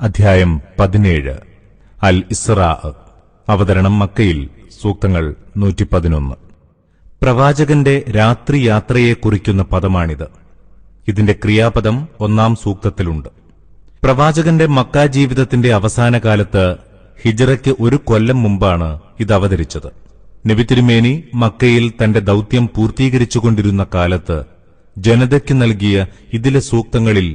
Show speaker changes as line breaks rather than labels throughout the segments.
അധ്യായം 17 അൽ ഇസ്റാ. അവതരണം മക്കയിൽ. സൂക്തങ്ങൾ 111. പ്രവാചകന്റെ രാത്രി യാത്രയെ കുറിക്കുന്ന പദമാണിത്. ഇതിന്റെ ക്രിയാപദം 1-ാം സൂക്തത്തിലുണ്ട്. പ്രവാചകന്റെ മക്ക ജീവിതത്തിന്റെ അവസാന കാലത്ത് ഹിജ്റയ്ക്ക് 1 കൊല്ലം മുമ്പാണ് ഇത് അവതരിച്ചത്. നബി തിരുമേനി മക്കയിൽ തന്റെ ദൌത്യം പൂർത്തീകരിച്ചുകൊണ്ടിരുന്ന കാലത്ത് ജനതയ്ക്ക് നൽകിയ ഇതിലെ സൂക്തങ്ങളിൽ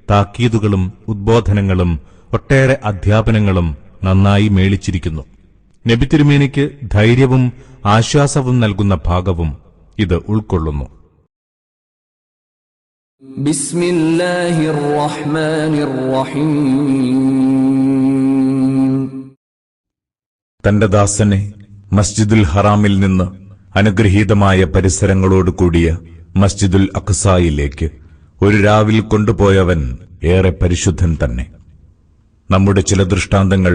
താക്കീതുകളും ഉദ്ബോധനങ്ങളും ഒട്ടേറെ അധ്യാപനങ്ങളും നന്നായി മേളിച്ചിരിക്കുന്നു. നബി തിരുമേനിക്ക് ധൈര്യവും ആശ്വാസവും നൽകുന്ന ഭാഗവും ഇത് ഉൾക്കൊള്ളുന്നു.
ബിസ്മില്ലാഹിർ റഹ്മാനിർ റഹീം.
തന്റെ ദാസനെ മസ്ജിദുൽ ഹറാമിൽ നിന്ന് അനുഗ്രഹീതമായ പരിസരങ്ങളോട് കൂടിയ മസ്ജിദുൽ അഖ്സായിലേക്ക് ഒരു രാവിൽ കൊണ്ടുപോയവൻ ഏറെ പരിശുദ്ധൻ തന്നെ. നമ്മുടെ ചില ദൃഷ്ടാന്തങ്ങൾ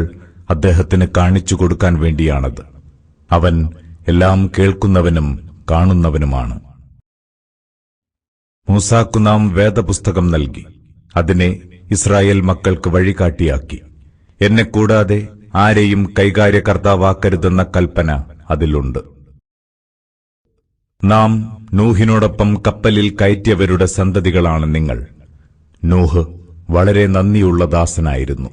അദ്ദേഹത്തിന് കാണിച്ചു കൊടുക്കാൻ വേണ്ടിയാണത്. അവൻ എല്ലാം കേൾക്കുന്നവനും കാണുന്നവനുമാണ്. മൂസാക്കു നാം വേദപുസ്തകം നൽകി. അതിനെ ഇസ്രായേൽ മക്കൾക്ക് വഴികാട്ടിയാക്കി. എന്നെ കൂടാതെ ആരെയും കൈകാര്യകർത്താവാക്കരുതെന്ന കൽപ്പന അതിലുണ്ട്. നാം നൂഹിനോടൊപ്പം കപ്പലിൽ കയറ്റിയവരുടെ സന്തതികളാണ് നിങ്ങൾ. നൂഹ് വളരെ നന്ദിയുള്ള ദാസനായിരുന്നു.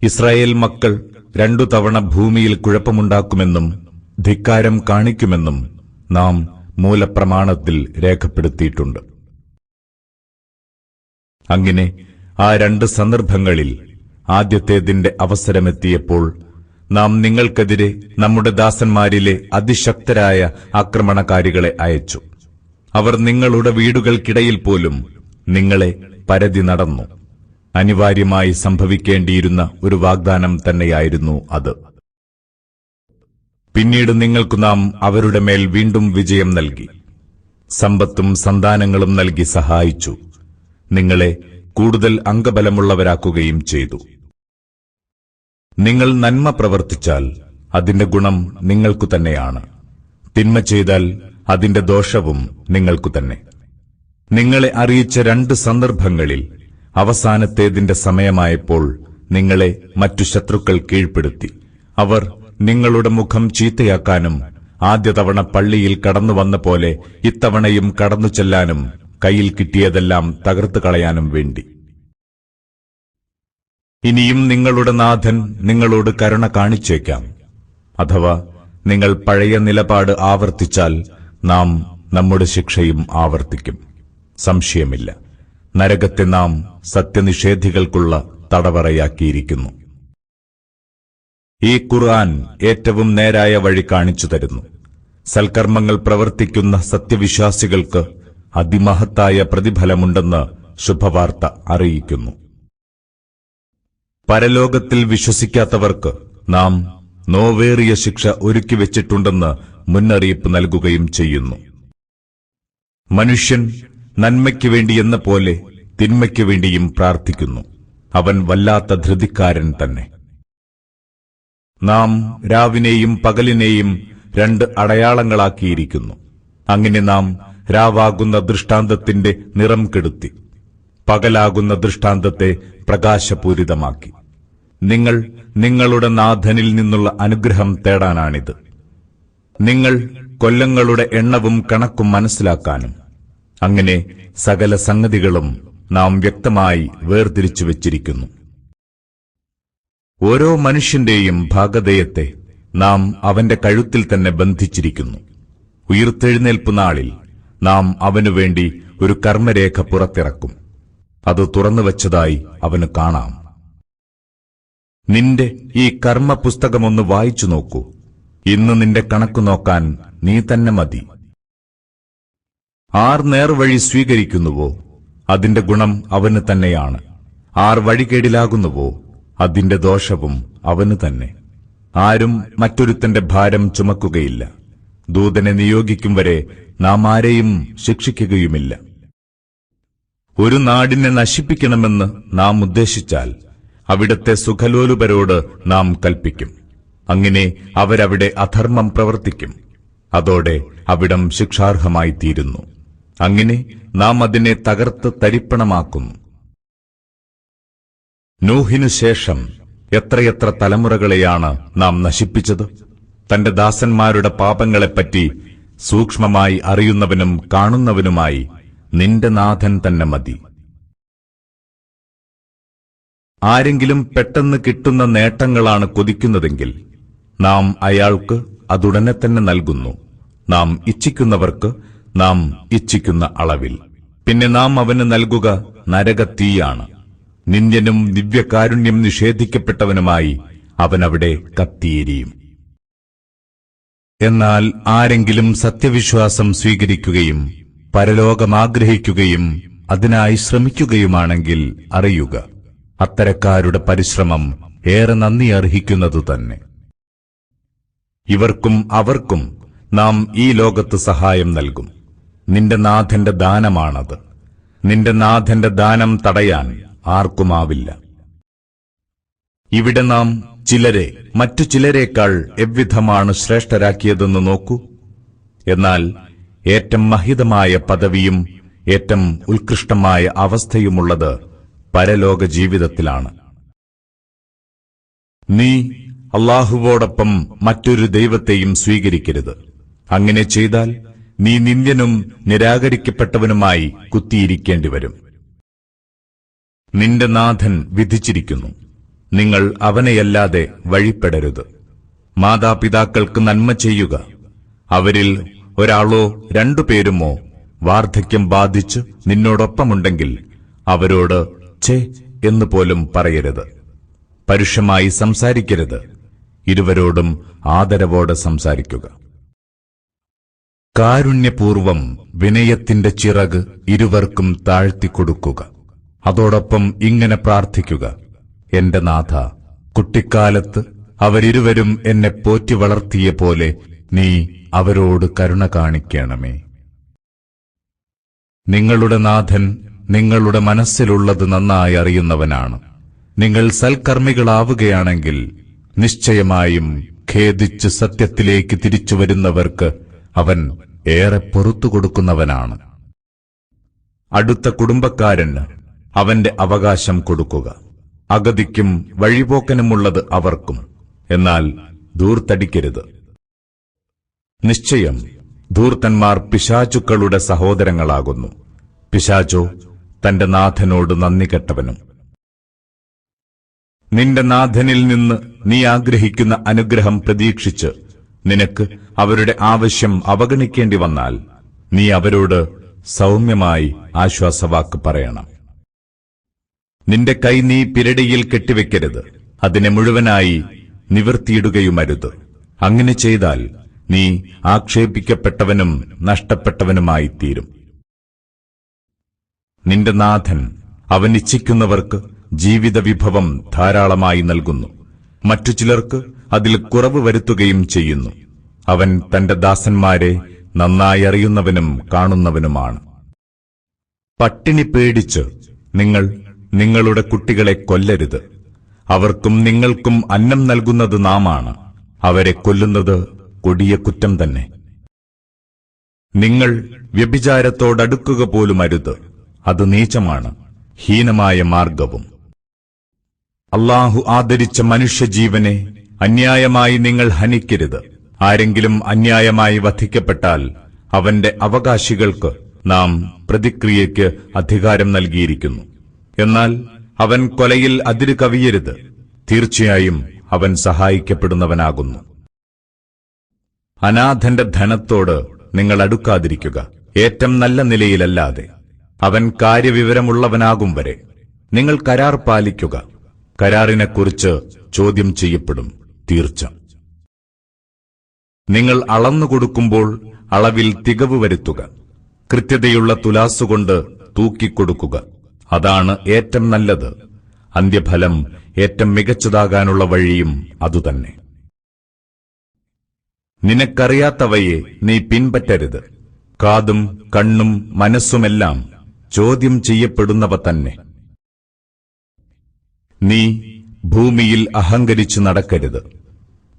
ഇസ്രായേൽ മക്കൾ 2 തവണ ഭൂമിയിൽ കുഴപ്പമുണ്ടാക്കുമെന്നും ധിക്കാരം കാണിക്കുമെന്നും നാം മൂലപ്രമാണത്തിൽ രേഖപ്പെടുത്തിയിട്ടുണ്ട്. അങ്ങനെ ആ 2 സന്ദർഭങ്ങളിൽ ആദ്യത്തേതിന്റെ അവസരമെത്തിയപ്പോൾ നാം നിങ്ങൾക്കെതിരെ നമ്മുടെ ദാസന്മാരിലെ അതിശക്തരായ ആക്രമണകാരികളെ അയച്ചു. അവർ നിങ്ങളുടെ വീടുകൾക്കിടയിൽ പോലും നിങ്ങളെ പരതി നടന്നു. അനിവാര്യമായി സംഭവിക്കേണ്ടിയിരുന്ന ഒരു വാഗ്ദാനം തന്നെയായിരുന്നു അത്. പിന്നീട് നിങ്ങൾക്കു നാം അവരുടെ മേൽ വീണ്ടും വിജയം നൽകി. സമ്പത്തും സന്താനങ്ങളും നൽകി സഹായിച്ചു. നിങ്ങളെ കൂടുതൽ അംഗബലമുള്ളവരാക്കുകയും ചെയ്തു. നിങ്ങൾ നന്മ പ്രവർത്തിച്ചാൽ അതിന്റെ ഗുണം നിങ്ങൾക്കു തന്നെയാണ്. തിന്മ ചെയ്താൽ അതിന്റെ ദോഷവും നിങ്ങൾക്കു തന്നെ. നിങ്ങളെ അറിയിച്ച 2 സന്ദർഭങ്ങളിൽ അവസാനത്തേതിന്റെ സമയമായപ്പോൾ നിങ്ങളെ മറ്റു ശത്രുക്കൾ കീഴ്പ്പെടുത്തി. അവർ നിങ്ങളുടെ മുഖം ചീത്തയാക്കാനും ആദ്യ തവണ പള്ളിയിൽ കടന്നുവന്ന പോലെ ഇത്തവണയും കടന്നു ചെല്ലാനും കയ്യിൽ കിട്ടിയതെല്ലാം തകർത്തു കളയാനും വേണ്ടി. ഇനിയും നിങ്ങളുടെ നാഥൻ നിങ്ങളോട് കരുണ കാണിച്ചേക്കാം. അഥവാ നിങ്ങൾ പഴയ നിലപാട് ആവർത്തിച്ചാൽ നാം നമ്മുടെ ശിക്ഷയും ആവർത്തിക്കും. സംശയമില്ല, നരകത്തെ നാം സത്യനിഷേധികൾക്കുള്ള തടവറയാക്കിയിരിക്കുന്നു. ഈ ഖുർആൻ ഏറ്റവും നേരായ വഴി കാണിച്ചു തരുന്നു. സൽക്കർമ്മങ്ങൾ പ്രവർത്തിക്കുന്ന സത്യവിശ്വാസികൾക്ക് അതിമഹത്തായ പ്രതിഫലമുണ്ടെന്ന് ശുഭവാർത്ത അറിയിക്കുന്നു. പരലോകത്തിൽ വിശ്വസിക്കാത്തവർക്ക് നാം നോവേറിയ ശിക്ഷ ഒരുക്കിവെച്ചിട്ടുണ്ടെന്ന് മുന്നറിയിപ്പ് നൽകുകയും ചെയ്യുന്നു. മനുഷ്യൻ നന്മയ്ക്കു വേണ്ടിയെന്ന പോലെ തിന്മയ്ക്കു വേണ്ടിയും പ്രാർത്ഥിക്കുന്നു. അവൻ വല്ലാത്ത ധൃതിക്കാരൻ തന്നെ. നാം രാവിനെയും പകലിനെയും 2 അടയാളങ്ങളാക്കിയിരിക്കുന്നു. അങ്ങനെ നാം രാവാകുന്ന ദൃഷ്ടാന്തത്തിന്റെ നിറം കെടുത്തി, പകലാകുന്ന ദൃഷ്ടാന്തത്തെ പ്രകാശപൂരിതമാക്കി. നിങ്ങൾ നിങ്ങളുടെ നാഥനിൽ നിന്നുള്ള അനുഗ്രഹം തേടാനാണിത്. നിങ്ങൾ കൊല്ലങ്ങളുടെ എണ്ണവും കണക്കും മനസ്സിലാക്കാനും. അങ്ങനെ സകല സംഗതികളും നാം വ്യക്തമായി വേർതിരിച്ചു വച്ചിരിക്കുന്നു. ഓരോ മനുഷ്യന്റെയും ഭാഗധേയത്തെ നാം അവന്റെ കഴുത്തിൽ തന്നെ ബന്ധിച്ചിരിക്കുന്നു. ഉയിർത്തെഴുന്നേൽപ്പ് നാളിൽ നാം അവനുവേണ്ടി ഒരു കർമ്മരേഖ പുറത്തിറക്കും. അത് തുറന്നുവച്ചതായി അവന് കാണാം. നിന്റെ ഈ കർമ്മപുസ്തകമൊന്ന് വായിച്ചു നോക്കൂ. ഇന്ന് നിന്റെ കണക്കു നോക്കാൻ നീ തന്നെ മതി. ആർ നേർവഴി സ്വീകരിക്കുന്നുവോ അതിന്റെ ഗുണം അവന് തന്നെയാണ്. ആർ വഴികേടിലാകുന്നുവോ അതിന്റെ ദോഷവും അവന് തന്നെ. ആരും മറ്റൊരുത്തന്റെ ഭാരം ചുമക്കുകയില്ല. ദൂതനെ നിയോഗിക്കും വരെ നാം ആരെയും ശിക്ഷിക്കുകയുമില്ല. ഒരു നാടിനെ നശിപ്പിക്കണമെന്ന് നാം ഉദ്ദേശിച്ചാൽ അവിടത്തെ സുഖലോലുപരോട് നാം കൽപ്പിക്കും. അങ്ങനെ അവരവിടെ അധർമ്മം പ്രവർത്തിക്കും. അതോടെ അവിടം ശിക്ഷാർഹമായിത്തീരുന്നു. അങ്ങനെ നാം അതിനെ തകർത്ത് തരിപ്പണമാക്കുന്നു. നൂഹിനു ശേഷം എത്രയെത്ര തലമുറകളെയാണ് നാം നശിപ്പിച്ചത്. തന്റെ ദാസന്മാരുടെ പാപങ്ങളെപ്പറ്റി സൂക്ഷ്മമായി അറിയുന്നവനും കാണുന്നവനുമായി നിന്റെ നാഥൻ തന്നെ മതി. ആരെങ്കിലും പെട്ടെന്ന് കിട്ടുന്ന നേട്ടങ്ങളാണ് കൊതിക്കുന്നതെങ്കിൽ നാം അയാൾക്ക് അതുടനെ തന്നെ നൽകുന്നു. നാം ഇച്ഛിക്കുന്നവർക്ക് നാം ഇച്ഛിക്കുന്ന അളവിൽ. പിന്നെ നാം അവന് നൽകുക നരകത്തീയാണ്. നിന്ദ്യനും ദിവ്യകാരുണ്യം നിഷേധിക്കപ്പെട്ടവനുമായി അവനവിടെ കത്തിയെരിയും. എന്നാൽ ആരെങ്കിലും സത്യവിശ്വാസം സ്വീകരിക്കുകയും പരലോകമാഗ്രഹിക്കുകയും അതിനായി ശ്രമിക്കുകയുമാണെങ്കിൽ അറിയുക, അത്തരക്കാരുടെ പരിശ്രമം ഏറെ നന്ദി അർഹിക്കുന്നതു തന്നെ. ഇവർക്കും അവർക്കും നാം ഈ ലോകത്ത് സഹായം നൽകും. നിന്റെ നാഥന്റെ ദാനമാണത്. നിന്റെ നാഥന്റെ ദാനം തടയാൻ ആർക്കുമാവില്ല. ഇവിടെ നാം ചിലരെ മറ്റു ചിലരേക്കാൾ എவ்விധമാണ് ശ്രേഷ്ഠരാക്കിയതെന്ന് നോക്കൂ. എന്നാൽ ഏറ്റവും മഹിതമായ പദവിയും ഏറ്റവും ഉത്കൃഷ്ടമായ അവസ്ഥയുമുള്ളത് പരലോക ജീവിതത്തിലാണ്. നീ അല്ലാഹുവോടൊപ്പം മറ്റൊരു ദൈവത്തെയും സ്വീകരിക്കരുത്. അങ്ങനെ ചെയ്താൽ നീ നിന്ദ്യനും നിരാകരിക്കപ്പെട്ടവനുമായി കുത്തിയിരിക്കേണ്ടിവരും. നിന്റെ നാഥൻ വിധിച്ചിരിക്കുന്നു, നിങ്ങൾ അവനെയല്ലാതെ വഴിപ്പെടരുത്. മാതാപിതാക്കൾക്ക് നന്മ ചെയ്യുക. അവരിൽ ഒരാളോ രണ്ടുപേരുമോ വാർദ്ധക്യം ബാധിച്ച് നിന്നോടൊപ്പമുണ്ടെങ്കിൽ അവരോട് ഛേ എന്ന് പോലും പറയരുത്. പരുഷമായി സംസാരിക്കരുത്. ഇരുവരോടും ആദരവോടെ സംസാരിക്കുക. കാരുണ്യപൂർവം വിനയത്തിന്റെ ചിറക് ഇരുവർക്കും താഴ്ത്തിക്കൊടുക്കുക. അതോടൊപ്പം ഇങ്ങനെ പ്രാർത്ഥിക്കുക, എന്റെ നാഥ, കുട്ടിക്കാലത്ത് അവരിരുവരും എന്നെ പോറ്റി വളർത്തിയ പോലെ നീ അവരോട് കരുണ കാണിക്കണമേ. നിങ്ങളുടെ നാഥൻ നിങ്ങളുടെ മനസ്സിലുള്ളത് നന്നായി അറിയുന്നവനാണ്. നിങ്ങൾ സൽക്കർമ്മികളാവുകയാണെങ്കിൽ നിശ്ചയമായും ഖേദിച്ച് സത്യത്തിലേക്ക് തിരിച്ചുവരുന്നവർക്ക് അവൻ ഏറെ പൊറുത്തുകൊടുക്കുന്നവനാണ്. അടുത്ത കുടുംബക്കാരന് അവന്റെ അവകാശം കൊടുക്കുക. അഗതിക്കും വഴിപോക്കനുമുള്ളത് അവർക്കും. എന്നാൽ ധൂർത്തടിക്കരുത്. നിശ്ചയം ധൂർത്തന്മാർ പിശാചുക്കളുടെ സഹോദരങ്ങളാകുന്നു. പിശാചോ തന്റെ നാഥനോട് നന്ദി കെട്ടവനും. നിന്റെ നാഥനിൽ നിന്ന് നീ ആഗ്രഹിക്കുന്ന അനുഗ്രഹം പ്രതീക്ഷിച്ച് നിനക്ക് അവരുടെ ആവശ്യം അവഗണിക്കേണ്ടി വന്നാൽ നീ അവരോട് സൗമ്യമായി ആശ്വാസവാക്ക് പറയണം. നിന്റെ കൈ നീ പിരടിയിൽ കെട്ടിവെക്കരുത്. അതിനെ മുഴുവനായി നിവർത്തിയിടുകയുമരുത്. അങ്ങനെ ചെയ്താൽ നീ ആക്ഷേപിക്കപ്പെട്ടവനും നഷ്ടപ്പെട്ടവനുമായിത്തീരും. നിന്റെ നാഥൻ അവൻ ഇച്ഛിക്കുന്നവർക്ക് ജീവിത വിഭവം ധാരാളമായി നൽകുന്നു. മറ്റു ചിലർക്ക് അതിൽ കുറവ് വരുത്തുകയും ചെയ്യുന്നു. അവൻ തന്റെ ദാസന്മാരെ നന്നായി അറിയുന്നവനും കാണുന്നവനുമാണ്. പട്ടിണി പേടിച്ച് നിങ്ങൾ നിങ്ങളുടെ കുട്ടികളെ കൊല്ലരുത്. അവർക്കും നിങ്ങൾക്കും അന്നം നൽകുന്നത് നാമാണ്. അവരെ കൊല്ലുന്നത് കൊടിയ കുറ്റം തന്നെ. നിങ്ങൾ വ്യഭിചാരത്തോടടുക്കുക പോലും അരുത്. അത് നീചമാണ്, ഹീനമായ മാർഗവും. അല്ലാഹു ആദരിച്ച മനുഷ്യജീവനെ അന്യായമായി നിങ്ങൾ ഹനിക്കരുത്. ആരെങ്കിലും അന്യായമായി വധിക്കപ്പെട്ടാൽ അവന്റെ അവകാശികൾക്ക് നാം പ്രതിക്രിയയ്ക്ക് അധികാരം നൽകിയിരിക്കുന്നു. എന്നാൽ അവൻ കൊലയിൽ അതിര് കവിയരുത്. തീർച്ചയായും അവൻ സഹായിക്കപ്പെടുന്നവനാകുന്നു. അനാഥന്റെ ധനത്തോട് നിങ്ങൾ അടുക്കാതിരിക്കുക, ഏറ്റവും നല്ല നിലയിലല്ലാതെ. അവൻ കാര്യവിവരമുള്ളവനാകും വരെ നിങ്ങൾ കരാർ പാലിക്കുക. കരാറിനെക്കുറിച്ച് ചോദ്യം ചെയ്യപ്പെടും, തീർച്ച. നിങ്ങൾ അളന്നുകൊടുക്കുമ്പോൾ അളവിൽ തികവ് വരുത്തുക. കൃത്യതയുള്ള തുലാസുകൊണ്ട് തൂക്കിക്കൊടുക്കുക. അതാണ് ഏറ്റവും നല്ലത്. അന്ത്യഫലം ഏറ്റവും മികച്ചതാകാനുള്ള വഴിയും അതുതന്നെ. നിനക്കറിയാത്തവയെ നീ പിൻപറ്റരുത്. കാതും കണ്ണും മനസ്സുമെല്ലാം ചോദ്യം ചെയ്യപ്പെടുന്നവ തന്നെ. നീ ഭൂമിയിൽ അഹങ്കരിച്ചു നടക്കരുത്.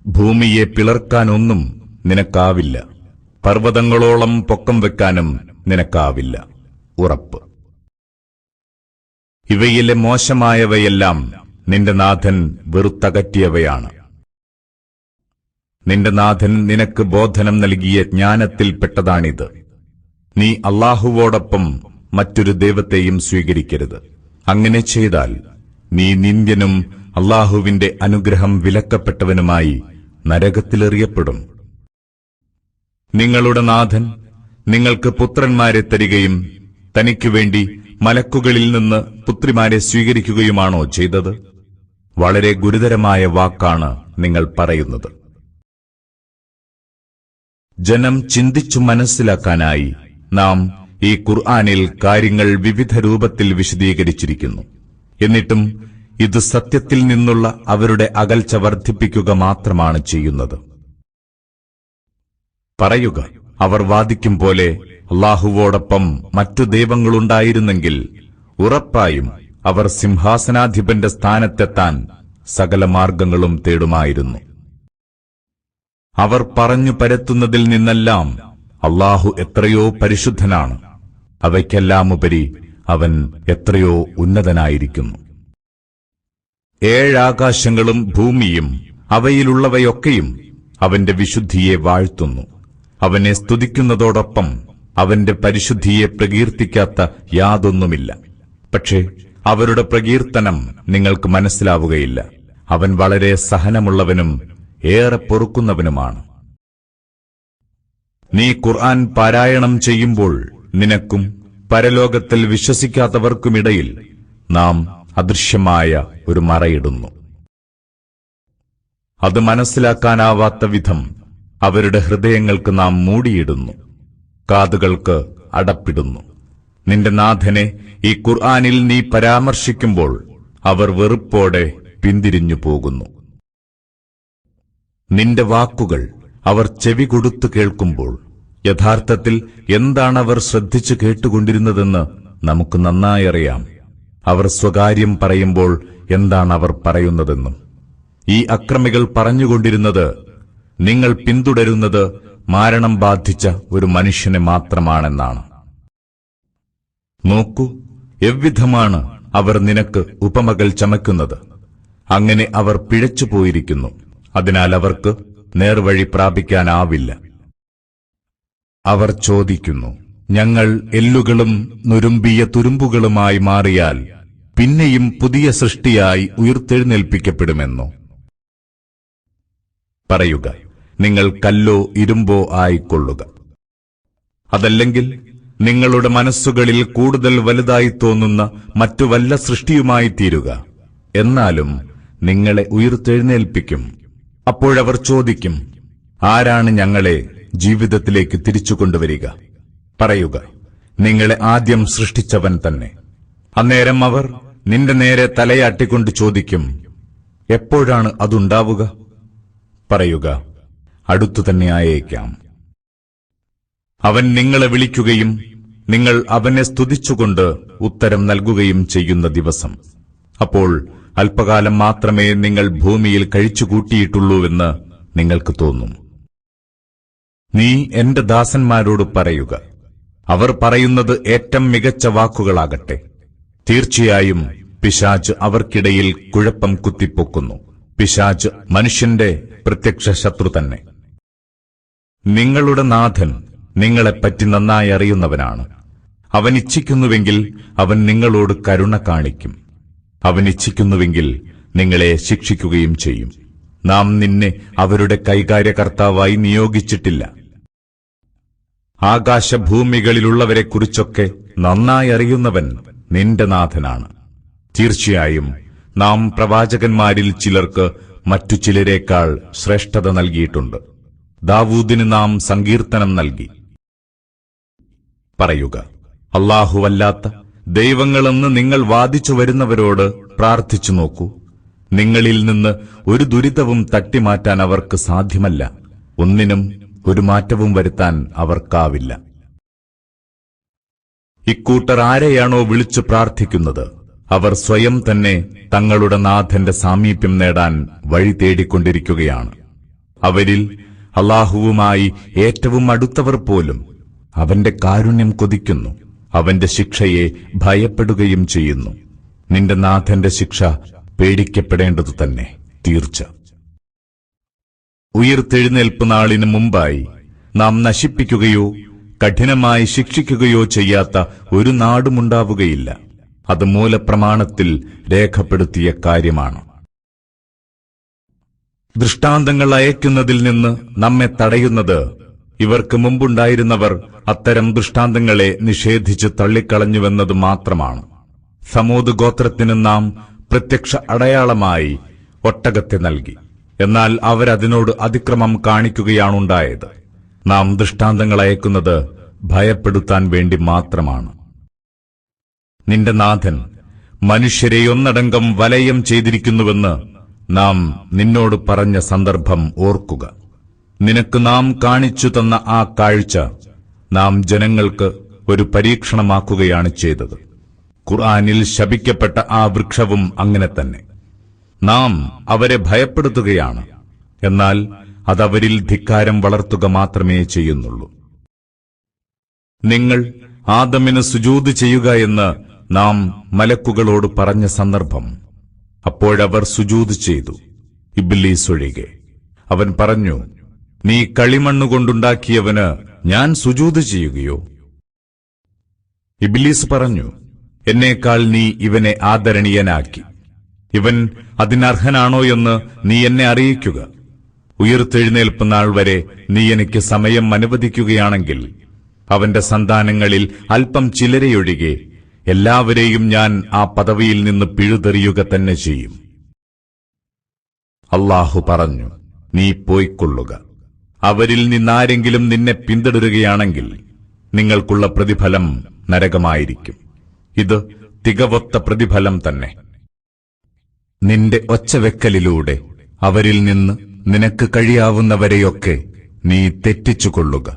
ഭൂമിയെ പിളർക്കാനൊന്നും നിനക്കാവില്ല. പർവ്വതങ്ങളോളം പൊക്കം വെക്കാനും നിനക്കാവില്ല, ഉറപ്പ്. ഇവയിലെ മോശമായവയെല്ലാം നിന്റെ നാഥൻ വെറുത്തകറ്റിയവയാണ്. നിന്റെ നാഥൻ നിനക്ക് ബോധനം നൽകിയ ജ്ഞാനത്തിൽപ്പെട്ടതാണിത്. നീ അല്ലാഹുവോടൊപ്പം മറ്റൊരു ദൈവത്തെയും സ്വീകരിക്കരുത്. അങ്ങനെ ചെയ്താൽ നീ നിന്ദ്യനും അല്ലാഹുവിന്റെ അനുഗ്രഹം വിലക്കപ്പെട്ടവനുമായി നരകത്തിലെറിയപ്പെടും. നിങ്ങളുടെ നാഥൻ നിങ്ങൾക്ക് പുത്രന്മാരെ തരികയും തനിക്കുവേണ്ടി മലക്കുകളിൽ നിന്ന് പുത്രിമാരെ സ്വീകരിക്കുകയുമാണോ ചെയ്തത്? വളരെ ഗുരുതരമായ വാക്കാണ് നിങ്ങൾ പറയുന്നത്. ജനം ചിന്തിച്ചു മനസ്സിലാക്കാനായി നാം ഈ ഖുർആനിൽ കാര്യങ്ങൾ വിവിധ രൂപത്തിൽ വിശദീകരിച്ചിരിക്കുന്നു. എന്നിട്ടും ഇത് സത്യത്തിൽ നിന്നുള്ള അവരുടെ അകൽച്ച വർദ്ധിപ്പിക്കുക മാത്രമാണ് ചെയ്യുന്നത്. പറയുക, അവർ വാദിക്കും പോലെ അല്ലാഹുവോടൊപ്പം മറ്റു ദൈവങ്ങളുണ്ടായിരുന്നെങ്കിൽ ഉറപ്പായും അവർ സിംഹാസനാധിപന്റെ സ്ഥാനത്തെത്താൻ സകല മാർഗങ്ങളും തേടുമായിരുന്നു. അവർ പറഞ്ഞു പരത്തുന്നതിൽ നിന്നെല്ലാം അല്ലാഹു എത്രയോ പരിശുദ്ധനാണ്. അവയ്ക്കെല്ലാമുപരി അവൻ എത്രയോ ഉന്നതനായിരിക്കുന്നു. 7 ആകാശങ്ങളും ഭൂമിയും അവയിലുള്ളവയൊക്കെയും അവന്റെ വിശുദ്ധിയെ വാഴ്ത്തുന്നു. അവനെ സ്തുതിക്കുന്നതോടൊപ്പം അവന്റെ പരിശുദ്ധിയെ പ്രകീർത്തിക്കാത്ത യാതൊന്നുമില്ല. പക്ഷേ അവരുടെ പ്രകീർത്തനം നിങ്ങൾക്ക് മനസ്സിലാവുകയില്ല. അവൻ വളരെ സഹനമുള്ളവനും ഏറെ പൊറുക്കുന്നവനുമാണ്. നീ ഖുർആൻ പാരായണം ചെയ്യുമ്പോൾ നിനക്കും പരലോകത്തിൽ വിശ്വസിക്കാത്തവർക്കുമിടയിൽ നാം അദൃശ്യമായ ഒരു മറയിടുന്നു. അത് മനസ്സിലാക്കാനാവാത്ത വിധം അവരുടെ ഹൃദയങ്ങൾക്ക് നാം മൂടിയിടുന്നു, കാതുകൾക്ക് അടപ്പിടുന്നു. നിന്റെ നാഥനെ ഈ ഖുർആനിൽ നീ പരാമർശിക്കുമ്പോൾ അവർ വെറുപ്പോടെ പിന്തിരിഞ്ഞു പോകുന്നു. നിന്റെ വാക്കുകൾ അവർ ചെവി കൊടുത്തു കേൾക്കുമ്പോൾ യഥാർത്ഥത്തിൽ എന്താണവർ ശ്രദ്ധിച്ചു കേട്ടുകൊണ്ടിരുന്നതെന്ന് നമുക്ക് നന്നായി അറിയാം. അവർ സ്വകാര്യം പറയുമ്പോൾ എന്താണവർ പറയുന്നതെന്നും. ഈ അക്രമികൾ പറഞ്ഞുകൊണ്ടിരുന്നത്, നിങ്ങൾ പിന്തുടരുന്നത് മാരണം ബാധിച്ച ഒരു മനുഷ്യനെ മാത്രമാണെന്നാണ്. നോക്കൂ, എவ்விധമാണ് അവർ നിനക്ക് ഉപമകൾ ചമയ്ക്കുന്നത്. അങ്ങനെ അവർ പിഴച്ചുപോയിരിക്കുന്നു. അതിനാൽ അവർക്ക് നേർവഴി പ്രാപിക്കാനാവില്ല. അവർ ചോദിക്കുന്നു, ഞങ്ങൾ എല്ലുകളും നുരുമ്പിയ തുരുമ്പുകളുമായി മാറിയാൽ പിന്നെയും പുതിയ സൃഷ്ടിയായി ഉയിർത്തെഴുന്നേൽപ്പിക്കപ്പെടുമെന്നോ? പറയുക, നിങ്ങൾ കല്ലോ ഇരുമ്പോ ആയിക്കൊള്ളുക. അതല്ലെങ്കിൽ നിങ്ങളുടെ മനസ്സുകളിൽ കൂടുതൽ വലുതായി തോന്നുന്ന മറ്റു വല്ല സൃഷ്ടിയുമായി തീരുക. എന്നാലും നിങ്ങളെ ഉയിർത്തെഴുന്നേൽപ്പിക്കും. അപ്പോഴവർ ചോദിക്കും, ആരാണ് ഞങ്ങളെ ജീവിതത്തിലേക്ക് തിരിച്ചുകൊണ്ടുവരിക? പറയുക, നിങ്ങളെ ആദ്യം സൃഷ്ടിച്ചവൻ തന്നെ. അന്നേരം അവർ നിന്റെ നേരെ തലയാട്ടിക്കൊണ്ട് ചോദിക്കും, എപ്പോഴാണ് അതുണ്ടാവുക? പറയുക, അടുത്തുതന്നെ ആയേക്കാം. അവൻ നിങ്ങളെ വിളിക്കുകയും നിങ്ങൾ അവനെ സ്തുതിച്ചുകൊണ്ട് ഉത്തരം നൽകുകയും ചെയ്യുന്ന ദിവസം. അപ്പോൾ അല്പകാലം മാത്രമേ നിങ്ങൾ ഭൂമിയിൽ കഴിച്ചുകൂട്ടിയിട്ടുള്ളൂവെന്ന് നിങ്ങൾക്ക് തോന്നും. നീ എന്റെ ദാസന്മാരോട് പറയുക, അവർ പറയുന്നത് ഏറ്റവും മികച്ച വാക്കുകളാകട്ടെ. തീർച്ചയായും പിശാച് അവർക്കിടയിൽ കുഴപ്പം കുത്തിപ്പൊക്കുന്നു. പിശാച് മനുഷ്യന്റെ പ്രത്യക്ഷ ശത്രു തന്നെ. നിങ്ങളുടെ നാഥൻ നിങ്ങളെപ്പറ്റി നന്നായി അറിയുന്നവനാണ്. അവൻ ഇച്ഛിക്കുന്നുവെങ്കിൽ അവൻ നിങ്ങളോട് കരുണ കാണിക്കും. അവൻ ഇച്ഛിക്കുന്നുവെങ്കിൽ നിങ്ങളെ ശിക്ഷിക്കുകയും ചെയ്യും. നാം നിന്നെ അവരുടെ കൈകാര്യകർത്താവായി നിയോഗിച്ചിട്ടില്ല. ആകാശഭൂമികളിലുള്ളവരെക്കുറിച്ചൊക്കെ നന്നായി അറിയുന്നവൻ നിന്റെ നാഥനാണ്. തീർച്ചയായും നാം പ്രവാചകന്മാരിൽ ചിലർക്ക് മറ്റു ചിലരേക്കാൾ ശ്രേഷ്ഠത നൽകിയിട്ടുണ്ട്. ദാവൂദിന് നാം സങ്കീർത്തനം നൽകി. പറയുക, അല്ലാഹുവല്ലാത്ത ദൈവങ്ങളെന്ന് നിങ്ങൾ വാദിച്ചു വരുന്നവരോട് പ്രാർത്ഥിച്ചു നോക്കൂ. നിങ്ങളിൽ നിന്ന് ഒരു ദുരിതവും തട്ടിമാറ്റാൻ അവർക്ക് സാധ്യമല്ല. ഒന്നിനും ഒരു മാറ്റവും വരുത്താൻ അവർക്കാവില്ല. ഇക്കൂട്ടർ ആരെയാണോ വിളിച്ചു പ്രാർത്ഥിക്കുന്നത്, അവർ സ്വയം തന്നെ തങ്ങളുടെ നാഥന്റെ സാമീപ്യം നേടാൻ വഴി തേടിക്കൊണ്ടിരിക്കുകയാണ്. അവരിൽ അല്ലാഹുവുമായി ഏറ്റവും അടുത്തവർ പോലും അവന്റെ കാരുണ്യം കൊതിക്കുന്നു, അവന്റെ ശിക്ഷയെ ഭയപ്പെടുകയും ചെയ്യുന്നു. നിന്റെ നാഥന്റെ ശിക്ഷ പേടിക്കപ്പെടേണ്ടതു തന്നെ തീർച്ച. ഉയിർത്തെഴുന്നേൽപ്പ് നാളിന് മുമ്പായി നാം നശിപ്പിക്കുകയോ കഠിനമായി ശിക്ഷിക്കുകയോ ചെയ്യാത്ത ഒരു നാടുമുണ്ടാവുകയില്ല. അത് മൂലപ്രമാണത്തിൽ രേഖപ്പെടുത്തിയ കാര്യമാണ്. ദൃഷ്ടാന്തങ്ങൾ അയക്കുന്നതിൽ നിന്ന് നമ്മെ തടയുന്നത് ഇവർക്ക് മുമ്പുണ്ടായിരുന്നവർ അത്തരം ദൃഷ്ടാന്തങ്ങളെ നിഷേധിച്ച് തള്ളിക്കളഞ്ഞുവെന്നത് മാത്രമാണ്. സമൂദ് ഗോത്രത്തിന് നാം പ്രത്യക്ഷ അടയാളമായി ഒട്ടകത്തെ നൽകി. എന്നാൽ അവരതിനോട് അതിക്രമം കാണിക്കുകയാണുണ്ടായത്. നാം ദൃഷ്ടാന്തങ്ങൾ അയക്കുന്നത് ഭയപ്പെടുത്താൻ വേണ്ടി മാത്രമാണ്. നിന്റെ നാഥൻ മനുഷ്യരെ ഒന്നടങ്കം വലയം ചെയ്തിരിക്കുന്നുവെന്ന് നാം നിന്നോട് പറഞ്ഞ സന്ദർഭം ഓർക്കുക. നിനക്ക് നാം കാണിച്ചു തന്ന ആ കാഴ്ച നാം ജനങ്ങൾക്ക് ഒരു പരീക്ഷണമാക്കുകയാണ് ചെയ്തത്. ഖുർആനിൽ ശപിക്കപ്പെട്ട ആ വൃക്ഷവും അങ്ങനെ തന്നെ. നാം അവരെ ഭയപ്പെടുത്തുകയാണ്, എന്നാൽ അതവരിൽ ധിക്കാരം വളർത്തുക മാത്രമേ ചെയ്യുന്നുള്ളൂ. നിങ്ങൾ ആദമിന് സുജൂദ് ചെയ്യുക എന്ന് നാം മലക്കുകളോട് പറഞ്ഞ സന്ദർഭം. അപ്പോഴവർ സുജൂദ് ചെയ്തു, ഇബ്ലീസ് ഒഴികെ. അവൻ പറഞ്ഞു, നീ കളിമണ്ണുകൊണ്ടുണ്ടാക്കിയവന് ഞാൻ സുജൂദ് ചെയ്യുകയോ? ഇബ്ലീസ് പറഞ്ഞു, എന്നേക്കാൾ നീ ഇവനെ ആദരണീയനാക്കി. ഇവൻ അതിനർഹനാണോ എന്ന് നീ എന്നെ അറിയിക്കുക. ഉയിർത്തെഴുന്നേൽപ്പ് നാൾ വരെ നീ എനിക്ക് സമയം അനുവദിക്കുകയാണെങ്കിൽ അവന്റെ സന്താനങ്ങളിൽ അല്പം ചിലരെയൊഴികെ എല്ലാവരെയും ഞാൻ ആ പദവിയിൽ നിന്ന് പിഴുതെറിയുക തന്നെ ചെയ്യും. അല്ലാഹു പറഞ്ഞു, നീ പോയിക്കൊള്ളുക. അവരിൽ നിന്നാരെങ്കിലും നിന്നെ പിന്തുടരുകയാണെങ്കിൽ നിങ്ങൾക്കുള്ള പ്രതിഫലം നരകമായിരിക്കും. ഇത് തികവൊത്ത പ്രതിഫലം തന്നെ. നിന്റെ ഒച്ചവെക്കലിലൂടെ അവരിൽ നിന്ന് നിനക്ക് കഴിയാവുന്നവരെയൊക്കെ നീ തെറ്റിച്ചുകൊള്ളുക.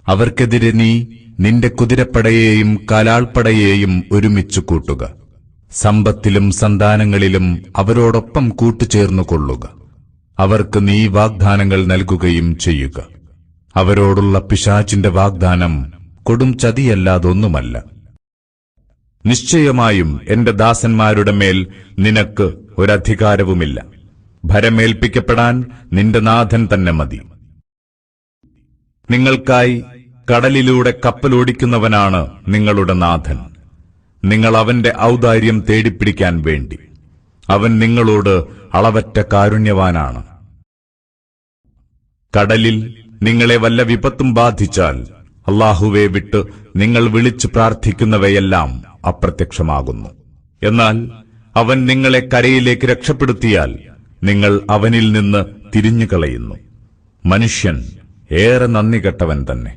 അവർക്കെതിരെ നീ നിന്റെ കുതിരപ്പടയെയും കാലാൾപ്പടയെയും ഒരുമിച്ചു കൂട്ടുക. സമ്പത്തിലും സന്താനങ്ങളിലും അവരോടൊപ്പം കൂട്ടുചേർന്നുകൊള്ളുക. അവർക്ക് നീ വാഗ്ദാനങ്ങൾ നൽകുകയും ചെയ്യുക. അവരോടുള്ള പിശാചിന്റെ വാഗ്ദാനം കൊടും ചതിയല്ലാതൊന്നുമല്ല. നിശ്ചയമായും എന്റെ ദാസന്മാരുടെ മേൽ നിനക്ക് ഒരധികാരവുമില്ല. ഭരമേൽപ്പിക്കപ്പെടാൻ നിന്റെ നാഥൻ തന്നെ മതി. നിങ്ങൾക്കായി കടലിലൂടെ കപ്പലോടിക്കുന്നവനാണ് നിങ്ങളുടെ നാഥൻ. നിങ്ങൾ അവന്റെ ഔദാര്യം തേടിപ്പിടിക്കാൻ വേണ്ടി. അവൻ നിങ്ങളോട് അളവറ്റ കാരുണ്യവാനാണ്. കടലിൽ നിങ്ങളെ വല്ല വിപത്തും ബാധിച്ചാൽ അല്ലാഹുവെ വിട്ട് നിങ്ങൾ വിളിച്ചു പ്രാർത്ഥിക്കുന്നവയെല്ലാം അപ്രത്യക്ഷമാകുന്നു. എന്നാൽ അവൻ നിങ്ങളെ കരയിലേക്ക് രക്ഷപ്പെടുത്തിയാൽ നിങ്ങൾ അവനിൽ നിന്ന് തിരിഞ്ഞുകളയുന്നു. മനുഷ്യൻ ഏറെ നന്ദികെട്ടവൻ തന്നെ.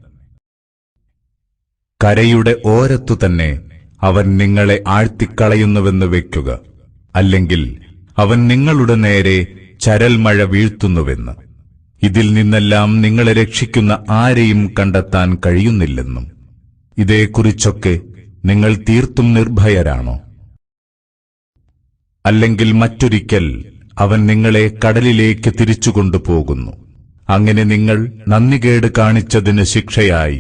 കരയുടെ ഓരത്തു തന്നെ അവൻ നിങ്ങളെ ആഴ്ത്തിക്കളയുന്നുവെന്ന് വയ്ക്കുക. അല്ലെങ്കിൽ അവൻ നിങ്ങളുടെ നേരെ ചരൽമഴ വീഴ്ത്തുന്നുവെന്ന്. ഇതിൽ നിന്നെല്ലാം നിങ്ങളെ രക്ഷിക്കുന്ന ആരെയും കണ്ടെത്താൻ കഴിയുന്നില്ലെന്നും. ഇതേക്കുറിച്ചൊക്കെ നിങ്ങൾ തീർത്തും നിർഭയരാണോ? അല്ലെങ്കിൽ മറ്റൊരിക്കൽ അവൻ നിങ്ങളെ കടലിലേക്ക് തിരിച്ചുകൊണ്ടുപോകുന്നു. അങ്ങനെ നിങ്ങൾ നന്ദികേട് കാണിച്ചതിന് ശിക്ഷയായി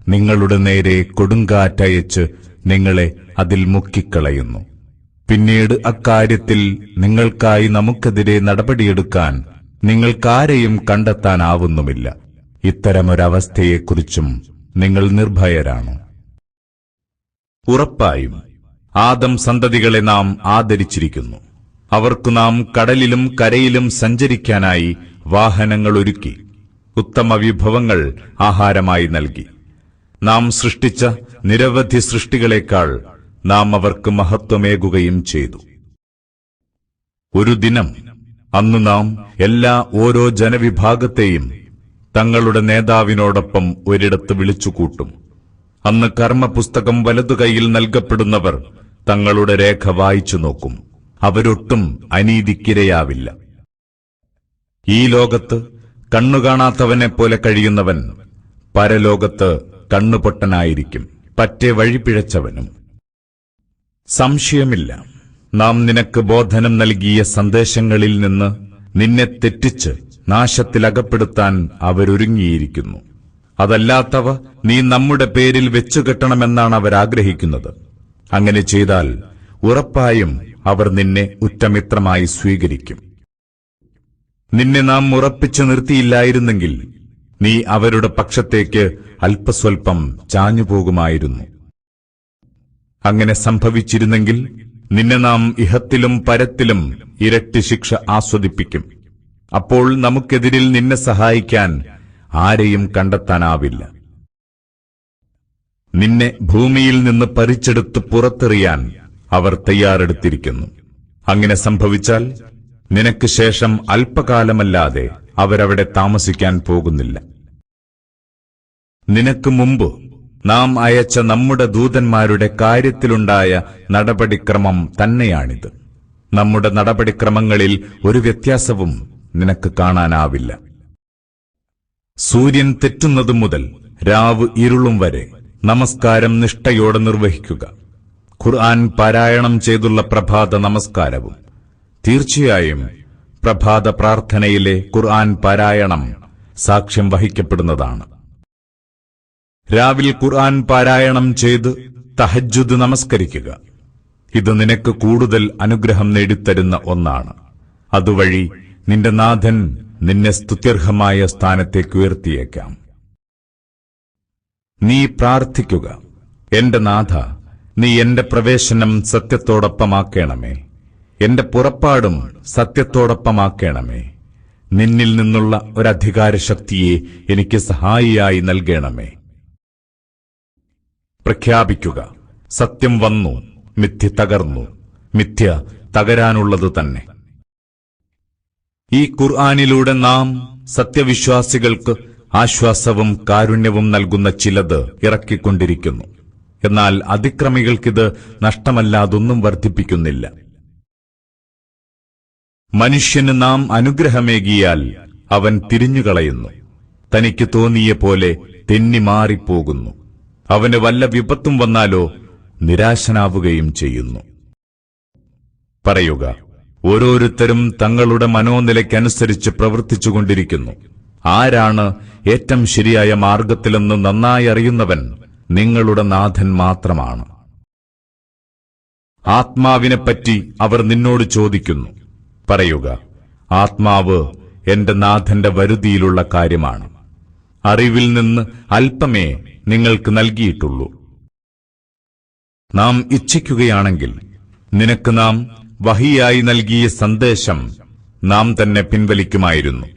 നിങ്ങളുടെ നേരെ കൊടുങ്കാറ്റയച്ച് നിങ്ങളെ അതിൽ മുക്കിക്കളയുന്നു. പിന്നീട് അക്കാര്യത്തിൽ നിങ്ങൾക്കായി നമുക്കെതിരെ നടപടിയെടുക്കാൻ നിങ്ങൾക്കാരെയും കണ്ടെത്താനാവുന്നുമില്ല. ഇത്തരമൊരവസ്ഥയെക്കുറിച്ചും നിങ്ങൾ നിർഭയരാണോ? ഉറപ്പായും ആദം സന്തതികളെ നാം ആദരിച്ചിരിക്കുന്നു. അവർക്കു നാം കടലിലും കരയിലും സഞ്ചരിക്കാനായി വാഹനങ്ങൾ ഒരുക്കി. ഉത്തമ വിഭവങ്ങൾ ആഹാരമായി നൽകി. നാം സൃഷ്ടിച്ച നിരവധി സൃഷ്ടികളെക്കാൾ നാം അവർക്ക് മഹത്വമേകുകയും ചെയ്തു. ഒരു ദിനം അന്ന് നാം ഓരോ ജനവിഭാഗത്തെയും തങ്ങളുടെ നേതാവിനോടൊപ്പം ഒരിടത്ത് വിളിച്ചുകൂട്ടും. അന്ന് കർമ്മപുസ്തകം വലതുകൈയിൽ നൽകപ്പെടുന്നവർ തങ്ങളുടെ രേഖ വായിച്ചു നോക്കും. അവരൊട്ടും അനീതിക്കിരയാവില്ല. ഈ ലോകത്ത് കണ്ണുകാണാത്തവനെപ്പോലെ കഴിയുന്നവൻ പരലോകത്ത് കണ്ണുപൊട്ടനായിരിക്കും, പറ്റെ വഴിപിഴച്ചവനും. സംശയമില്ല, നാം നിനക്ക് ബോധനം നൽകിയ സന്ദേശങ്ങളിൽ നിന്ന് നിന്നെ തെറ്റിച്ച് നാശത്തിലകപ്പെടുത്താൻ അവരൊരുങ്ങിയിരിക്കുന്നു. അതല്ലാത്തവ നീ നമ്മുടെ പേരിൽ വെച്ചുകെട്ടണമെന്നാണ് അവരാഗ്രഹിക്കുന്നത്. അങ്ങനെ ചെയ്താൽ ഉറപ്പായും അവർ നിന്നെ ഉറ്റമിത്രമായി സ്വീകരിക്കും. നിന്നെ നാം ഉറപ്പിച്ചു നിർത്തിയില്ലായിരുന്നെങ്കിൽ നീ അവരുടെ പക്ഷത്തേക്ക് അല്പസ്വല്പം ചാഞ്ഞുപോകുമായിരുന്നു. അങ്ങനെ സംഭവിച്ചിരുന്നെങ്കിൽ നിന്നെ നാം ഇഹത്തിലും പരത്തിലും ഇരട്ടി ശിക്ഷ ആസ്വദിപ്പിക്കും. അപ്പോൾ നമുക്കെതിരിൽ നിന്നെ സഹായിക്കാൻ ആരെയും കണ്ടെത്താനാവില്ല. നിന്നെ ഭൂമിയിൽ നിന്ന് പറിച്ചെടുത്ത് പുറത്തെറിയാൻ അവർ തയ്യാറെടുത്തിരിക്കുന്നു. അങ്ങനെ സംഭവിച്ചാൽ നിനക്ക് ശേഷം അല്പകാലമല്ലാതെ അവരവിടെ താമസിക്കാൻ പോകുന്നില്ല. നിനക്ക് മുമ്പ് നാം അയച്ച നമ്മുടെ ദൂതന്മാരുടെ കാര്യത്തിലുണ്ടായ നടപടിക്രമം തന്നെയാണിത്. നമ്മുടെ നടപടിക്രമങ്ങളിൽ ഒരു വ്യത്യാസവും നിനക്ക് കാണാനാവില്ല. സൂര്യൻ തെറ്റുന്നതു മുതൽ രാവ് ഇരുളും വരെ നമസ്കാരം നിഷ്ഠയോടെ നിർവഹിക്കുക. ഖുർആൻ പാരായണം ചെയ്തുള്ള പ്രഭാത നമസ്കാരവും. തീർച്ചയായും പ്രഭാത പ്രാർത്ഥനയിലെ ഖുർആൻ പാരായണം സാക്ഷ്യം വഹിക്കപ്പെടുന്നതാണ്. രാവിലെ ഖുർആൻ പാരായണം ചെയ്ത് തഹജ്ജുദ് നമസ്കരിക്കുക. ഇത് നിനക്ക് കൂടുതൽ അനുഗ്രഹം നേടിത്തരുന്ന ഒന്നാണ്. അതുവഴി നിന്റെ നാഥൻ നിന്നെ സ്തുത്യർഹമായ സ്ഥാനത്തേക്ക് ഉയർത്തിയേക്കാം. നീ പ്രാർത്ഥിക്കുക, എന്റെ നാഥ, നീ എന്റെ പ്രവേശനം സത്യത്തോടൊപ്പമാക്കണമേ, എന്റെ പുറപ്പാടും സത്യത്തോടൊപ്പമാക്കണമേ. നിന്നിൽ നിന്നുള്ള ഒരധികാരശക്തിയെ എനിക്ക് സഹായിയായി നൽകണമേ. പ്രഖ്യാപിക്കുക, സത്യം വന്നു, മിഥ്യ തകർന്നു, മിഥ്യ തകരാനുള്ളത് തന്നെ. ഈ ഖുർആനിലൂടെ നാം സത്യവിശ്വാസികൾക്ക് ആശ്വാസവും കാരുണ്യവും നൽകുന്ന ചിലത് ഇറക്കിക്കൊണ്ടിരിക്കുന്നു. എന്നാൽ അതിക്രമികൾക്കിത് നഷ്ടമല്ലാതൊന്നും വർദ്ധിപ്പിക്കുന്നില്ല. മനുഷ്യന് നാം അനുഗ്രഹമേകിയാൽ അവൻ തിരിഞ്ഞുകളയുന്നു. തനിക്ക് തോന്നിയ പോലെ തെന്നിമാറിപ്പോകുന്നു. അവന് വല്ല വിപത്തും വന്നാലോ നിരാശനാവുകയും ചെയ്യുന്നു. പറയുക, ഓരോരുത്തരും തങ്ങളുടെ മനോനിലയ്ക്കനുസരിച്ച് പ്രവർത്തിച്ചുകൊണ്ടിരിക്കുന്നു. ആരാണ് ഏറ്റവും ശരിയായ മാർഗത്തിലെന്ന് നന്നായി അറിയുന്നവൻ നിങ്ങളുടെ നാഥൻ മാത്രമാണ്. ആത്മാവിനെപ്പറ്റി അവർ നിന്നോട് ചോദിക്കുന്നു. പറയുക, ആത്മാവ് എന്റെ നാഥന്റെ വരുതിയിലുള്ള കാര്യമാണ്. അറിവിൽ നിന്ന് അല്പമേ നിങ്ങൾക്ക് നൽകിയിട്ടുള്ളൂ. നാം ഇച്ഛിക്കുകയാണെങ്കിൽ നിനക്ക് നാം വഹിയായി നൽകിയ സന്ദേശം നാം തന്നെ പിൻവലിക്കുമായിരുന്നു.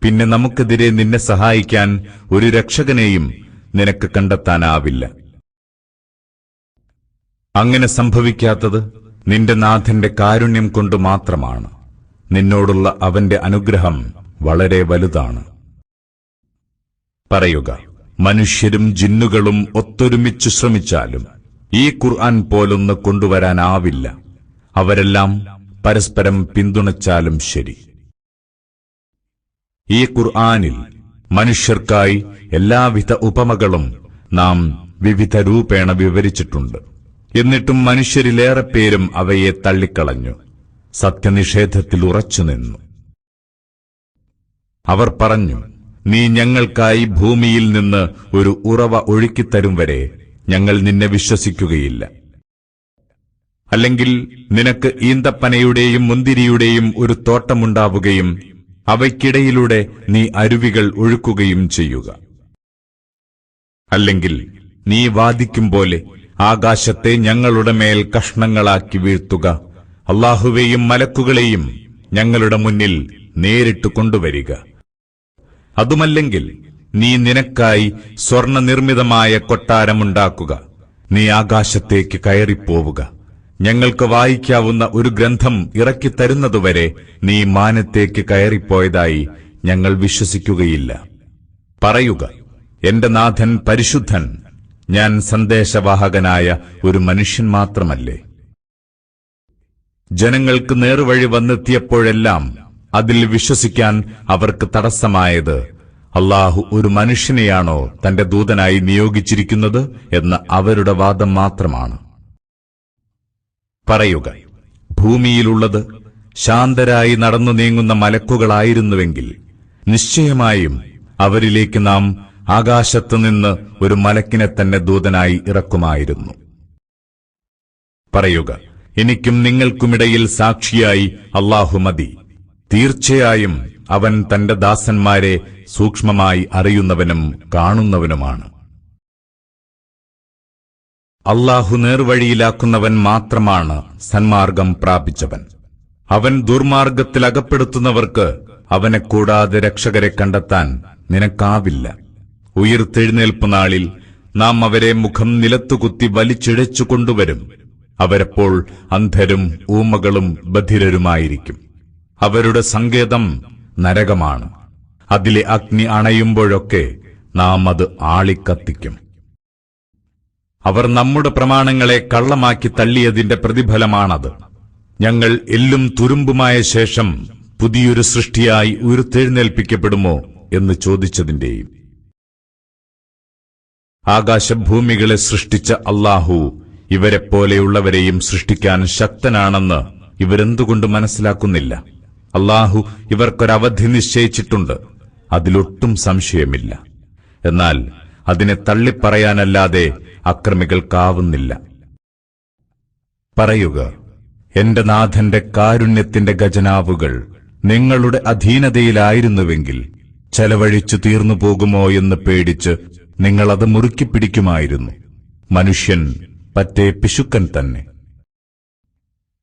പിന്നെ നമുക്കെതിരെ നിന്നെ സഹായിക്കാൻ ഒരു രക്ഷകനെയും നിനക്ക് കണ്ടെത്താനാവില്ല. അങ്ങനെ സംഭവിക്കാത്തത് നിന്റെ നാഥന്റെ കാരുണ്യം കൊണ്ട് മാത്രമാണ്. നിന്നോടുള്ള അവന്റെ അനുഗ്രഹം വളരെ വലുതാണ്. പറയുക, മനുഷ്യരും ജിന്നുകളും ഒത്തൊരുമിച്ചു ശ്രമിച്ചാലും ഈ ഖുർആൻ പോലൊന്ന് കൊണ്ടുവരാനാവില്ല. അവരെല്ലാം പരസ്പരം പിന്തുണച്ചാലും ശരി. ഈ ഖുർആനിൽ മനുഷ്യർക്കായി എല്ലാവിധ ഉപമകളും നാം വിവിധ രൂപേണ വിവരിച്ചിട്ടുണ്ട്. എന്നിട്ടും മനുഷ്യരിലേറെ പേരും അവയെ തള്ളിക്കളഞ്ഞു, സത്യനിഷേധത്തിൽ ഉറച്ചുനിന്നു. അവർ പറഞ്ഞു, നീ ഞങ്ങൾക്കായി ഭൂമിയിൽ നിന്ന് ഒരു ഉറവ ഒഴുക്കിത്തരും വരെ ഞങ്ങൾ നിന്നെ വിശ്വസിക്കുകയില്ല. അല്ലെങ്കിൽ നിനക്ക് ഈന്തപ്പനയുടെയും മുന്തിരിയുടെയും ഒരു തോട്ടമുണ്ടാവുകയും അവയ്ക്കിടയിലൂടെ നീ അരുവികൾ ഒഴുക്കുകയും ചെയ്യുക. അല്ലെങ്കിൽ നീ വാദിക്കും പോലെ ആകാശത്തെ ഞങ്ങളുടെ മേൽ കഷ്ണങ്ങളാക്കി വീഴ്ത്തുക. അല്ലാഹുവേയും മലക്കുകളെയും ഞങ്ങളുടെ മുന്നിൽ നേരിട്ട് കൊണ്ടുവരിക. അതുമല്ലെങ്കിൽ നീ നിനക്കായി സ്വർണനിർമ്മിതമായ കൊട്ടാരമുണ്ടാക്കുക. നീ ആകാശത്തേക്ക് കയറിപ്പോവുക. ഞങ്ങൾക്ക് വായിക്കാവുന്ന ഒരു ഗ്രന്ഥം ഇറക്കിത്തരുന്നതുവരെ നീ മാനത്തേക്ക് കയറിപ്പോയതായി ഞങ്ങൾ വിശ്വസിക്കുകയില്ല. പറയുക, എന്റെ നാഥൻ പരിശുദ്ധൻ, ഞാൻ സന്ദേശവാഹകനായ ഒരു മനുഷ്യൻ മാത്രമല്ലേ. ജനങ്ങൾക്ക് നേർവഴി വന്നെത്തിയപ്പോഴെല്ലാം അതിൽ വിശ്വസിക്കാൻ അവർക്ക് തടസ്സമായത് അല്ലാഹു ഒരു മനുഷ്യനെയാണോ തന്റെ ദൂതനായി നിയോഗിച്ചിരിക്കുന്നത് എന്ന അവരുടെ വാദം മാത്രമാണ്. പറയുക, ഭൂമിയിലുള്ളത് ശാന്തരായി നടന്നു നീങ്ങുന്ന മലക്കുകളായിരുന്നുവെങ്കിൽ നിശ്ചയമായും അവരിലേക്ക് നാം ആകാശത്തുനിന്ന് ഒരു മലക്കിനെ തന്നെ ദൂതനായി ഇറക്കുമായിരുന്നു. പറയുക, എനിക്കും നിങ്ങൾക്കുമിടയിൽ സാക്ഷിയായി അല്ലാഹു മതി. തീർച്ചയായും അവൻ തന്റെ ദാസന്മാരെ സൂക്ഷ്മമായി അറിയുന്നവനും കാണുന്നവനുമാണ്. അല്ലാഹു നേർവഴിയിലാക്കുന്നവൻ മാത്രമാണ് സന്മാർഗം പ്രാപിച്ചവൻ. അവൻ ദുർമാർഗത്തിൽ അകപ്പെടുത്തുന്നവർക്ക് അവനെ കൂടാതെ രക്ഷകരെ കണ്ടെത്താൻ നിനക്കാവില്ല. ഉയിർത്തെഴുന്നേൽപ്പ് നാളിൽ നാം അവരെ മുഖം നിലത്തുകുത്തി വലിച്ചിഴച്ചു കൊണ്ടുവരും. അവരപ്പോൾ അന്ധരും ഊമകളും ബധിരരുമായിരിക്കും. അവരുടെ സങ്കേതം നരകമാണ്. അതിലെ അഗ്നി അണയുമ്പോഴൊക്കെ നാം അത് ആളിക്കത്തിക്കും. അവർ നമ്മുടെ പ്രമാണങ്ങളെ കള്ളമാക്കി തള്ളിയതിന്റെ പ്രതിഫലമാണത്. ഞങ്ങൾ എല്ലും തുരുമ്പുമായ ശേഷം പുതിയൊരു സൃഷ്ടിയായി ഉയർത്തെഴുന്നേൽപ്പിക്കപ്പെടുമോ എന്ന് ചോദിച്ചതിന്റെയും. ആകാശഭൂമികളെ സൃഷ്ടിച്ച അല്ലാഹു ഇവരെപ്പോലെയുള്ളവരെയും സൃഷ്ടിക്കാൻ ശക്തനാണെന്ന് ഇവരെന്തുകൊണ്ട് മനസ്സിലാക്കുന്നില്ല? അല്ലാഹു ഇവർക്കൊരവധി നിശ്ചയിച്ചിട്ടുണ്ട്, അതിലൊട്ടും സംശയമില്ല. എന്നാൽ അതിനെ തള്ളിപ്പറയാനല്ലാതെ അക്രമികൾക്കാവുന്നില്ല. പറയുക, എന്റെ നാഥന്റെ കാരുണ്യത്തിന്റെ ഖജനാവുകൾ നിങ്ങളുടെ അധീനതയിലായിരുന്നുവെങ്കിൽ ചെലവഴിച്ചു തീർന്നു പോകുമോ എന്ന് പേടിച്ച് നിങ്ങളത് മുറുക്കിപ്പിടിക്കുമായിരുന്നു. മനുഷ്യൻ പറ്റേ പിശുക്കൻ തന്നെ.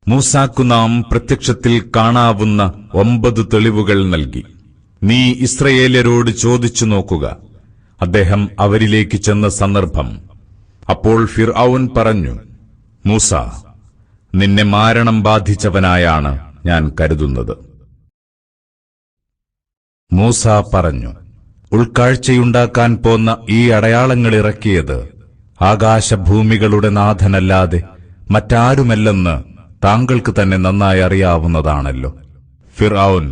മൂസാക്കു നാം പ്രത്യക്ഷത്തിൽ കാണാവുന്ന 9 തെളിവുകൾ നൽകി. നീ ഇസ്രയേല്യരോട് ചോദിച്ചു നോക്കുക. അദ്ദേഹം അവരിലേക്ക് ചെന്ന സന്ദർഭം. അപ്പോൾ ഫിർഔൻ പറഞ്ഞു, മൂസ, നിന്നെ മാരണം ബാധിച്ചവനായാണ് ഞാൻ കരുതുന്നത്. മൂസ പറഞ്ഞു, ഉൾക്കാഴ്ചയുണ്ടാക്കാൻ പോന്ന ഈ അടയാളങ്ങൾ ഇറക്കിയത് ആകാശഭൂമികളുടെ നാഥനല്ലാതെ മറ്റാരുമല്ലെന്ന് താങ്കൾക്ക് തന്നെ നന്നായി അറിയാവുന്നതാണല്ലോ. ഫിർഔൻ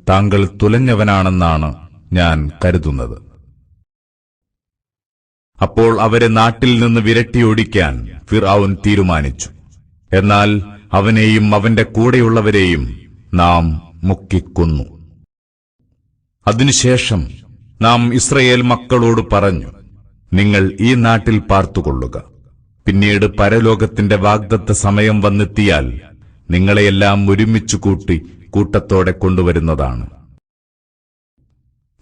താങ്കൾ തുലഞ്ഞവനാണെന്നാണ് ഞാൻ കരുതുന്നത്. അപ്പോൾ അവരെ നാട്ടിൽ നിന്ന് വിരട്ടിയോടിക്കാൻ ഫിർഔൻ തീരുമാനിച്ചു. എന്നാൽ അവനെയും അവന്റെ കൂടെയുള്ളവരെയും നാം മുക്കിക്കൊന്നു. അതിനുശേഷം നാം ഇസ്രയേൽ മക്കളോട് പറഞ്ഞു, നിങ്ങൾ ഈ നാട്ടിൽ പാർത്തുകൊള്ളുക. പിന്നീട് പരലോകത്തിന്റെ വാഗ്ദത്ത സമയം വന്നെത്തിയാൽ നിങ്ങളെയെല്ലാം ഒരുമിച്ചു കൂട്ടി കൂട്ടത്തോടെ കൊണ്ടുവരുന്നതാണ്.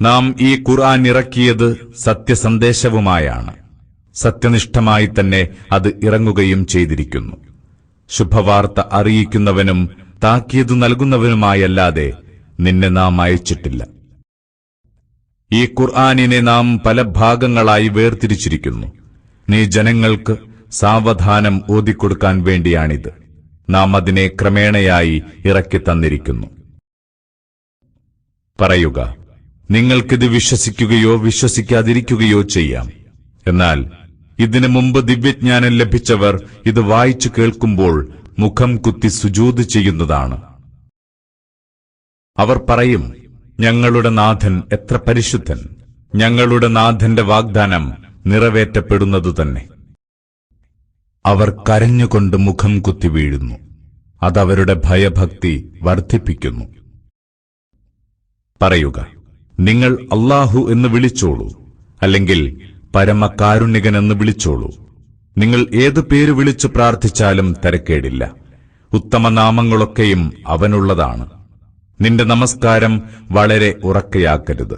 നാം ഈ ഖുർആൻ ഇറക്കിയത് സത്യസന്ദേശവുമായാണ്. സത്യനിഷ്ഠമായി തന്നെ അത് ഇറങ്ങുകയും ചെയ്തിരിക്കുന്നു. ശുഭവാർത്ത അറിയിക്കുന്നവനും താക്കീത് നൽകുന്നവനുമായല്ലാതെ നിന്നെ നാം അയച്ചിട്ടില്ല. ഈ ഖുർആനിനെ നാം പല ഭാഗങ്ങളായി വേർതിരിച്ചിരിക്കുന്നു. നീ ജനങ്ങൾക്ക് സാവധാനം ഓതിക്കൊടുക്കാൻ വേണ്ടിയാണിത്. നാം അതിനെ ക്രമേണയായി ഇറക്കി തന്നിരിക്കുന്നു. പറയുക, നിങ്ങൾക്കിത് വിശ്വസിക്കുകയോ വിശ്വസിക്കാതിരിക്കുകയോ ചെയ്യാം. എന്നാൽ ഇതിനു മുമ്പ് ദിവ്യജ്ഞാനം ലഭിച്ചവർ ഇത് വായിച്ചു കേൾക്കുമ്പോൾ മുഖം കുത്തി സുജൂദ് ചെയ്യുന്നതാണ്. അവർ പറയും, ഞങ്ങളുടെ നാഥൻ എത്ര പരിശുദ്ധൻ! ഞങ്ങളുടെ നാഥന്റെ വാഗ്ദാനം നിറവേറ്റപ്പെടുന്നതു തന്നെ. അവർ കരഞ്ഞുകൊണ്ട് മുഖം കുത്തി വീഴുന്നു. അതവരുടെ ഭയഭക്തി വർദ്ധിപ്പിക്കുന്നു. പറയുക, നിങ്ങൾ അല്ലാഹു എന്ന് വിളിച്ചോളൂ, അല്ലെങ്കിൽ പരമകാരുണ്യകനെന്ന് വിളിച്ചോളൂ. നിങ്ങൾ ഏതു പേര് വിളിച്ചു പ്രാർത്ഥിച്ചാലും തരക്കേടില്ല. ഉത്തമനാമങ്ങളൊക്കെയും അവനുള്ളതാണ്. നിന്റെ നമസ്കാരം വളരെ ഉറക്കയാക്കരുത്,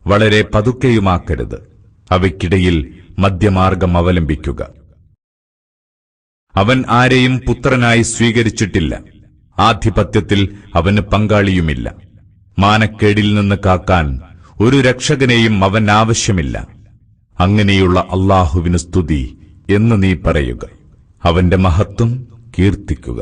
വളരെ പതുക്കെയുമാക്കരുത്. അവയ്ക്കിടയിൽ മധ്യമാർഗം അവലംബിക്കുക. അവൻ ആരെയും പുത്രനായി സ്വീകരിച്ചിട്ടില്ല. ആധിപത്യത്തിൽ അവന് പങ്കാളിയുമില്ല. മാനക്കേടിൽ നിന്ന് കാക്കാൻ ഒരു രക്ഷകനെയും അവൻ ആവശ്യമില്ല. അങ്ങനെയുള്ള അല്ലാഹുവിന് സ്തുതി എന്ന് നീ പറയുക. അവന്റെ മഹത്വം കീർത്തിക്കുക.